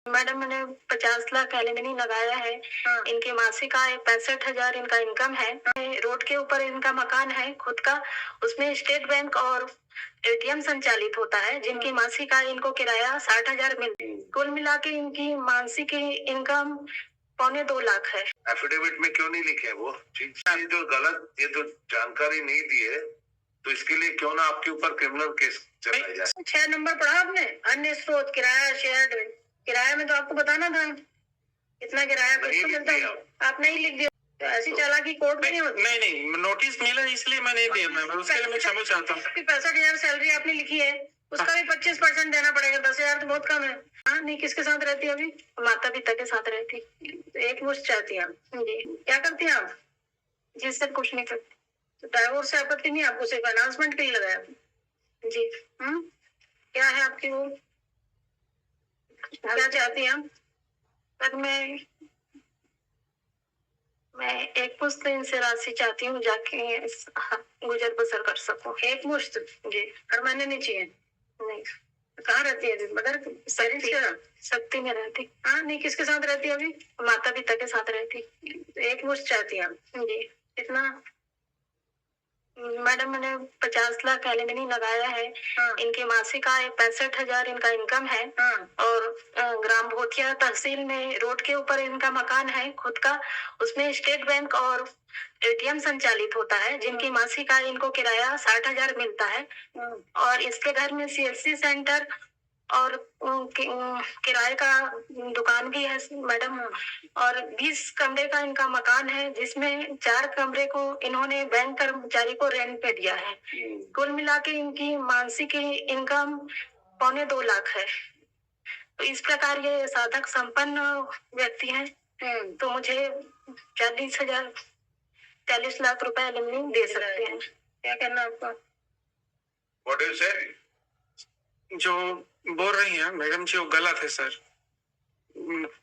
Madam मैंने 50 lakh alimony लगाया है। हाँ। इनकी मासिक आय 65,000 इनका इनकम है। रोड के ऊपर इनका मकान है खुद का, उसमें स्टेट बैंक और एटीएम संचालित होता है, जिनकी मासिक आय इनको किराया 60,000 मिलती है। कुल मिला के इनकी मासिक इनकम 2.25 लाख है। एफिडेविट में क्यों नहीं लिखे वो चीज? ये जो गलत, ये तो जानकारी नहीं दी है, तो इसके लिए क्यों ना आपके ऊपर क्रिमिनल केस चलाया जाए। 6 नंबर पढ़ा आपने, अन्य स्रोत किराया शेयर। किराया में तो आपको बताना था कितना किराया किसको मिलता है, आप नहीं लिख दिया। तो ऐसी चालाकी कोर्ट में नहीं होती। नहीं, नोटिस मिला इसलिए मैंने दिया। मैं उसके लिए मैं क्षमा चाहता हूँ। 65,000 सैलरी आपने लिखी है, उसका भी 25% देना पड़ेगा। 10,000 तो बहुत कम है। हाँ, नहीं किसके साथ रहती है अभी? माता पिता के साथ रहती। तो एक मुश्त चाहती है आप जी। क्या करती हैं आप? जी सर कुछ नहीं करती। तो डाइवोर्स से आपत्ति नहीं, आपको सिर्फ अनाउंसमेंट के लिए लगाया जी। क्या है आपकी वो, क्या चाहती हैं आप? पर मैं एक मुश्त इनसे राशि चाहती हूँ, जाके गुजर बसर कर सकूं। एक मुश्त जी, हर महीने नहीं चाहिए। नहीं। कहाँ रहती है मदर? शक्ति में रहती। हाँ, नहीं किसके साथ रहती है अभी? माता पिता के साथ रहती। तो एक मुश्त चाहती है जी। कितना? मैडम मैंने 50 लाख एलिमनी लगाया है। हाँ। इनकी मासिक आय 65,000 इनका इनकम है। हाँ। और ग्राम भोथिया तहसील में रोड के ऊपर इनका मकान है खुद का, उसमें स्टेट बैंक और एटीएम संचालित होता है, जिनकी मासिक आय इनको किराया 60,000 मिलता है। और इसके घर में सीएससी सेंटर और किराए का दुकान भी है मैडम। और 20 कमरे का इनका मकान है, जिसमें 4 कमरे को इन्होंने बैंक कर्मचारी को रेंट पे दिया है। कुल मिला के इनकी मासिक इनकम 2.25 लाख है। तो इस प्रकार ये साधक संपन्न व्यक्ति हैं। तो मुझे 40 लाख रुपए एलिमनी दे सकते हैं। क्या करना आपका? What you said? जो बोल रही हैं मैडम जी वो गलत है सर।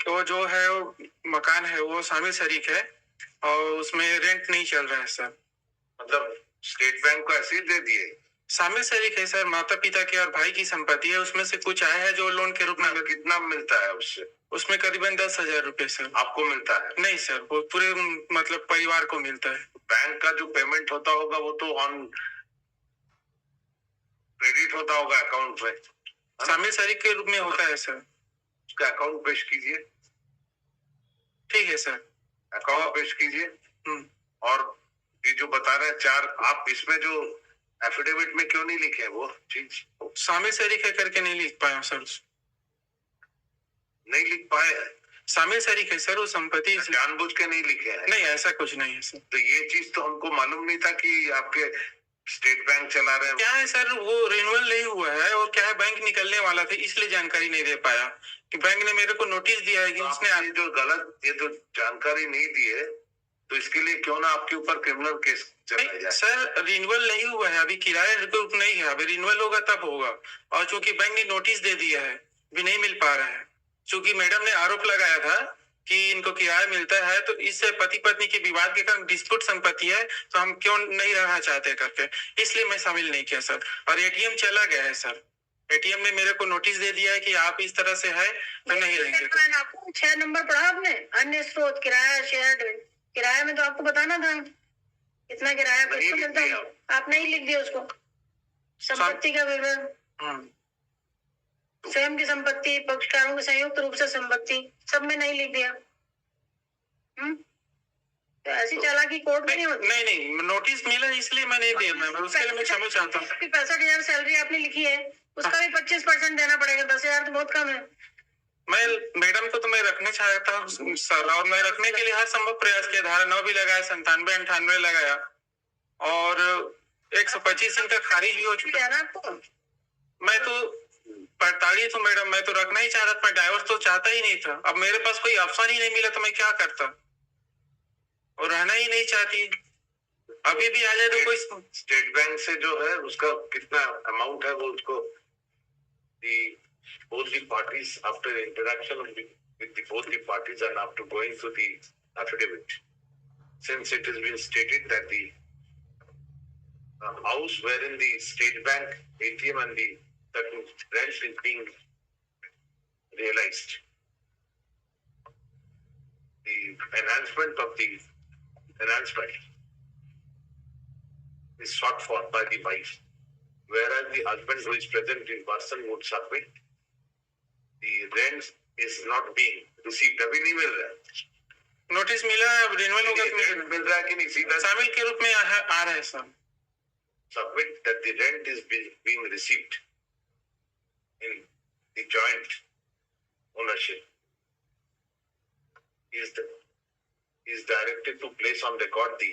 वो जो है वो मकान है वो शामिल शरीक है और उसमें रेंट नहीं चल रहा है सर। मतलब स्टेट बैंक को ऐसे ही दे दिए? शामिल शरीक है सर, माता पिता के और भाई की संपत्ति है, उसमें से कुछ आया है जो लोन के रूप में। कितना मिलता है उससे? उसमें करीबन 10,000 रुपए सर। आपको मिलता है? नहीं सर, वो पूरे मतलब परिवार को मिलता है। बैंक का जो पेमेंट होता होगा वो तो ऑन क्रेडिट होता होगा अकाउंट में, शामिल शरीक के रूप में होता है सर। उसका अकाउंट पेश कीजिए। ठीक है सर, अकाउंट पेश कीजिए। और ये जो बता रहे हैं 4, आप इसमें जो एफिडेविट में क्यों नहीं लिखे वो चीज? शामिल शरीक है करके नहीं लिख पाया सर। नहीं लिख पाए? शामिल शरीक है सर वो संपत्ति। जानबूझ के नहीं लिखे हैं? नहीं, ऐसा कुछ नहीं है सर। तो ये चीज तो हमको मालूम नहीं था कि आपके स्टेट बैंक चला रहे हैं। क्या है सर, वो रिन्यूअल नहीं हुआ है और क्या है बैंक निकलने वाला था, इसलिए जानकारी नहीं दे पाया कि बैंक ने मेरे को नोटिस दिया है कि तो इसने जो गलत, ये तो जानकारी नहीं दी है, तो इसके लिए क्यों ना आपके ऊपर क्रिमिनल केस चलाया जाए। सर रिन्यूअल नहीं हुआ है अभी, किराया रिकॉर्ड नहीं है अभी, रिन्यूअल होगा तब होगा। और चूंकि बैंक ने नोटिस दे दिया है भी नहीं मिल पा रहा है, चूंकि मैडम ने आरोप लगाया था कि इनको किराया मिलता है, तो इससे पति पत्नी के विवाद के कारण डिस्प्यूट संपत्ति है, तो हम क्यों नहीं रहना चाहते करके, इसलिए मैं शामिल नहीं किया सर। और एटीएम चला गया है सर, एटीएम ने मेरे को नोटिस दे दिया है कि आप इस तरह से है तो नहीं रहेंगे। आपको 6 नंबर पढ़ा आपने, अन्य स्रोत किराया शेयर। किराया में तो आपको बताना था कितना किराया किसको मिलता है, आप नहीं लिख दिया उसको। संपत्ति का विवरण, स्वयं की संपत्ति, पक्षकारों की संयुक्त रूप से संपत्ति, सब में नहीं लिख दिया। तो ऐसी चालाकी कोर्ट में नहीं होती। नहीं, नोटिस मिला इसलिए मैं नहीं दिया। मैं उसके लिए मैं क्षमा चाहता हूँ। 65,000 सैलरी आपने लिखी है, उसका भी 25% देना पड़ेगा। 10,000 तो बहुत कम है। मैं मैडम को तो मैं रखना चाहता हूँ सर, और मैं रखने के लिए हर संभव प्रयास किया। धारा 9 भी लगाया, 97, 98 लगाया, और 125 इनका खारिज भी हो चुका है ना आपको। मैं तो 48 हूँ मैडम, मैं तो रखना ही चाहता था, मैं डाइवोर्स तो चाहता ही नहीं था। अब मेरे पास कोई ऑप्शन ही नहीं मिला तो मैं क्या करता, और रहना ही नहीं चाहती। अभी भी आ जाए तो कोई स्टेट बैंक से जो है उसका कितना अमाउंट है वो उसको both the parties after interaction with both the parties and after going through the affidavit, since it has been stated that the house wherein the state bank ATM and the rent is being realized enhancement is sought for by the wife, whereas the husband who is present in person would submit. The rent is not being received. अभी नहीं मिल रहा है. Notice मिला है, अब renewal होगा तो मिल रहा है कि नहीं? सीधा शामिल के रूप में आ रहा है sir. Submit that the rent is being received in the joint ownership. Is directed to place on record the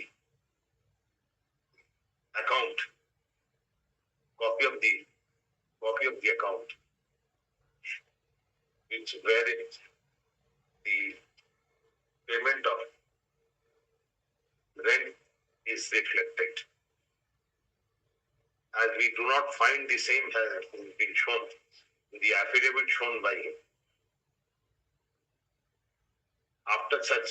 account, copy of the account, wherein the payment of rent is reflected. As we do not find the same has been shown in the affidavit shown by him. After such,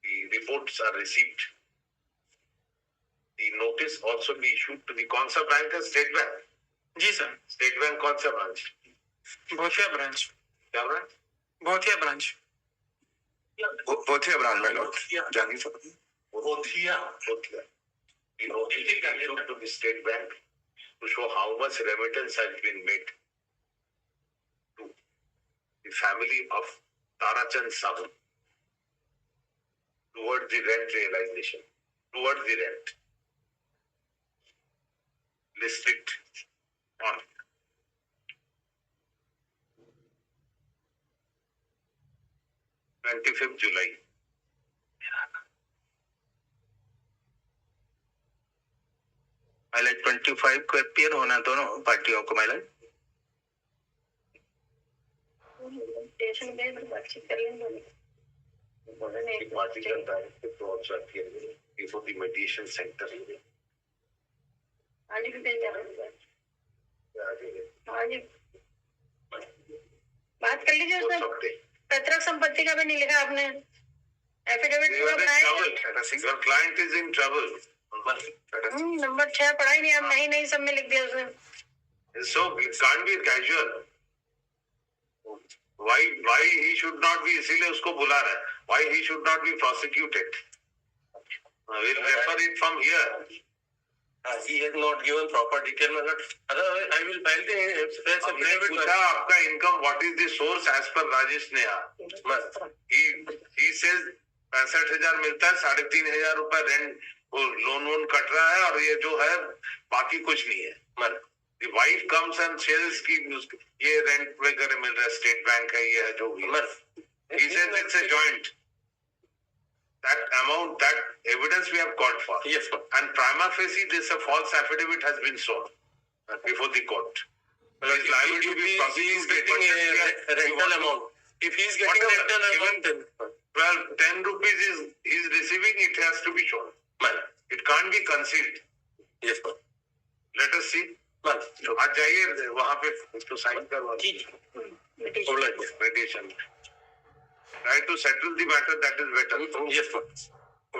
the reports are received. The notice also be issued to the कौन सा bank है? State Bank. जी sir. State Bank कौन सा branch? Bhothia branch. क्या branch? Bhothia branch. Bhothia branch में note जानी sir. Bhothia. The notice is issued to the state bank to show how much remittance has been made to the family of Tarachand Sahu towards the rent realization, towards the rent. Listed on 25th July. Mileage 25 को appear होना दोनों पार्टियों को mileage. Station पे बातचीत कर लेंगे. The party can directed to also appear before the mediation center. आज भी भेज दिया. आज बात कर लीजिए. उसमें पैतृक संपत्ति का भी नहीं लिखा आपने. एफिडेविट पूरा बनाया. Your client is in trouble. Number 6 पढ़ा ही नहीं. आप नहीं सब में लिख दिया उसने. So it can't be casual. Why he should not be? इसीलिए उसको बुला रहा है. Why he should not be prosecuted? We'll refer it from here. He has not given proper detail. Otherwise, I will file the पूछा आपका income, what is the source as per Rajesh Neha? He says 65,000 मिलता है, 3,500 रुपए rent loan cut रहा है और ये जो है बाकी कुछ नहीं है. The wife comes and says कि ये रेंट वगैरह मिल रहा है, स्टेट बैंक है, ये है जो भी. He says it's a joint. That amount, that evidence we have called for. Yes, sir. And prima facie, this a false affidavit has been shown before the court. He is liable to be prosecuted. Rental amount. If he is getting rental amount, then 10 rupees he is receiving, it has to be shown. It can't be concealed. yes, sir. Let us see. आज जाइए वहाँ पे उसको sign करवा. Mediation. Try to settle the matter, that is better. Yes, sir.